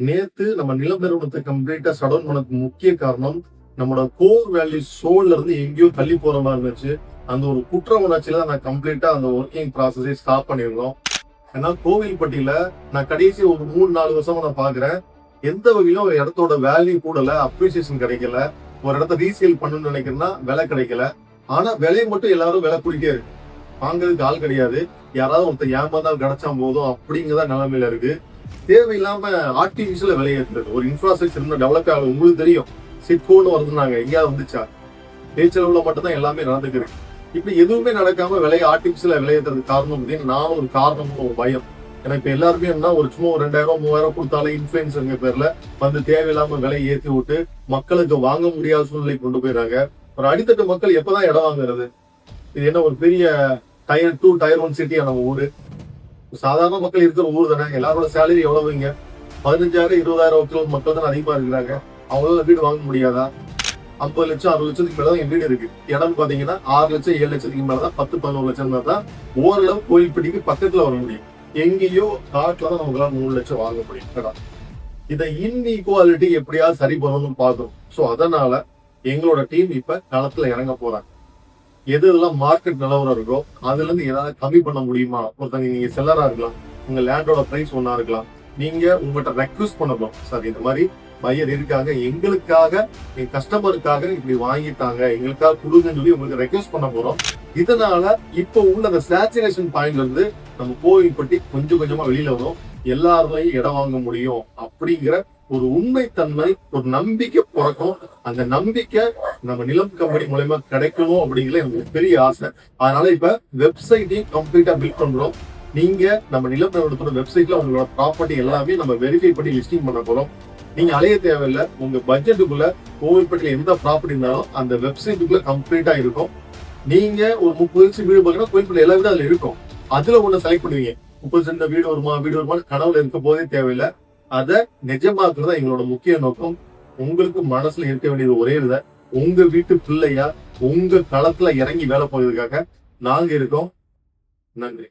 நேத்து நம்ம நிலம் நிறுவனத்தை கம்ப்ளீட்டா ஷட் டவுன் பண்ணதுக்கு முக்கிய காரணம் நம்மளோட கோர் வேல்யூ சோல்ல இருந்து எங்கேயோ தள்ளி போற மாதிரி இருந்துச்சு. அந்த ஒரு குற்ற உணர்ச்சியில தான் நான் கம்ப்ளீட்டா அந்த ஒர்க்கிங் ப்ராசஸை ஸ்டாப் பண்ணிருந்தோம். ஏன்னா கோவில்பட்டியில நான் கடைசி ஒரு 3-4 வருஷமா நான் பாக்குறேன், எந்த வகையிலும் ஒரு இடத்தோட வேல்யூ கூடல, அப்ரிசியேஷன் கிடைக்கல. ஒரு இடத்த ரீசேல் பண்ணணும்னு நினைக்கிறேன்னா விலை கிடைக்கல. ஆனா விலையை மட்டும் எல்லாரும் விலை கூட்டிட்டே இருக்கு. வாங்குறதுக்கு ஆள் கிடையாது. யாராவது ஒருத்தர் ஏமாந்தா கிடைச்சா போதும் அப்படிங்கிற நிலைமையில இருக்கு. தேவையில்லாம ஆர்டிபிஷியல விலையேற்றுறது. ஒரு இன்ஃப்ராஸ்ட்ரக்சர் இன்னும் டெவலப் ஆகும். உங்களுக்கு தெரியும், சிட்கோன்னு வருதுனாங்க, எங்கேயாவது வந்துச்சா? பேச்சளவுல மட்டும் தான் எல்லாமே நடந்துருக்கு. இப்படி எதுவுமே நடக்காம விலையை ஆர்டிபிஷியல விலையேற்றுறதுக்கு காரணம் அப்படின்னு நானும் ஒரு காரணம்னு ஒரு பயம். ஏன்னா இப்ப எல்லாருமே என்ன, ஒரு சும்மா ஒரு 2000 3000 கொடுத்தாலே இன்ஃபுளுசருங்க பேர்ல வந்து தேவையில்லாம விலையை ஏற்றி விட்டு மக்களுக்கு வாங்க முடியாத சூழ்நிலை கொண்டு போயிடறாங்க. ஒரு அடித்தட்டு மக்கள் எப்பதான் இடம் வாங்குறது? இது என்ன ஒரு பெரிய டயர் 2 டயர் 1 சிட்டியா நம்ம ஊரு? சாதாரண மக்கள் இருக்கிற ஊர் தானே. எல்லாரோட சேலரி எவ்வளவுங்க? 15,000 20,000 மக்கள் தானே அதிகமா இருக்கிறாங்க. அவங்களால வீடு வாங்க முடியாதா? 50 லட்சம் 60 லட்சத்துக்கு மேலதான் என் வீடு இருக்கு. இடம் பாத்தீங்கன்னா 6 லட்சம் 7 லட்சத்துக்கு மேலதான், 10-11 லட்சம் தான் ஓரளவு கோயில்பட்டிக்கு பக்கத்துல வர முடியும். எங்கேயோ காட்டுலதான் நமக்கு 3 லட்சம் வாங்க முடியும். இதை இன்இக்வாலிட்டி எப்படியாவது சரி பண்ணணும்னு பாக்குறோம். சோ அதனால எங்களோட டீம் இப்ப களத்துல இறங்க போறாங்க. எதெல்லாம் மார்க்கெட் நிலவரம் இருக்கோ அதுல இருந்து ஏதாவது கம்மி பண்ண முடியுமா? ஒருத்தங்க நீங்க செல்லரா இருக்கலாம், உங்க லேண்டோட பிரைஸ் ஒன்னா இருக்கலாம், நீங்க உங்கள்கிட்ட ரெக்வஸ்ட் பண்ணணும், சார் இந்த மாதிரி பையர் இருக்காங்க, எங்களுக்காக எங்க கஸ்டமருக்காக இப்படி வாங்கிட்டாங்க, எங்களுக்காக கொடுங்கன்னு சொல்லி உங்களுக்கு ரெக்வஸ்ட் பண்ண போறோம். இதனால இப்ப உள்ள அந்த சேச்சுரேஷன் பாயிண்ட்ல இருந்து நம்ம கோவில்பட்டி கொஞ்சம் கொஞ்சமா வெளியில வரும். எல்லாருலையும் இடம் வாங்க முடியும் அப்படிங்கிற ஒரு உண்மைத்தன்மை, ஒரு நம்பிக்கை பிறக்கும். அந்த நம்பிக்கை நம்ம நிலம் கம்பெனி மூலமா கிடைக்கணும் அப்படிங்கிற எனக்கு பெரிய ஆசை. அதனால இப்ப வெப்சைட்டையும் கம்ப்ளீட்டா பில்ட் பண்றோம். நீங்க நம்ம நிலம் நிறுவனத்தோட வெப்சைட்ல உங்களோட ப்ராப்பர்ட்டி எல்லாமே நம்ம வெரிஃபை பண்ணி லிஸ்டிங் பண்ண போறோம். நீங்க அலைய தேவையில்லை. உங்க பட்ஜெட்டுக்குள்ள கோவில்பட்டியில எந்த ப்ராப்பர்ட்டி இருந்தாலும் அந்த வெப்சைட்டுக்குள்ள கம்ப்ளீட்டா இருக்கும். நீங்க ஒரு 30 லட்சம் வீடு பாத்தீங்கன்னா கோவில்பட்டி எல்லா வீடும் அதுல இருக்கும். அதுல ஒண்ணு செலக்ட் பண்ணுவீங்க. 30 சென்ட் வீடு வருமா கனவுல இருக்க போதே தேவையில்லை. அதை நிஜமாக்குறதா எங்களோட முக்கிய நோக்கம். உங்களுக்கு மனசுல இருக்க வேண்டியது ஒரே இதை, உங்க வீட்டு பிள்ளையா உங்க களத்துல இறங்கி வேலை போகிறதுக்காக நாங்க இருக்கோம். நன்றி.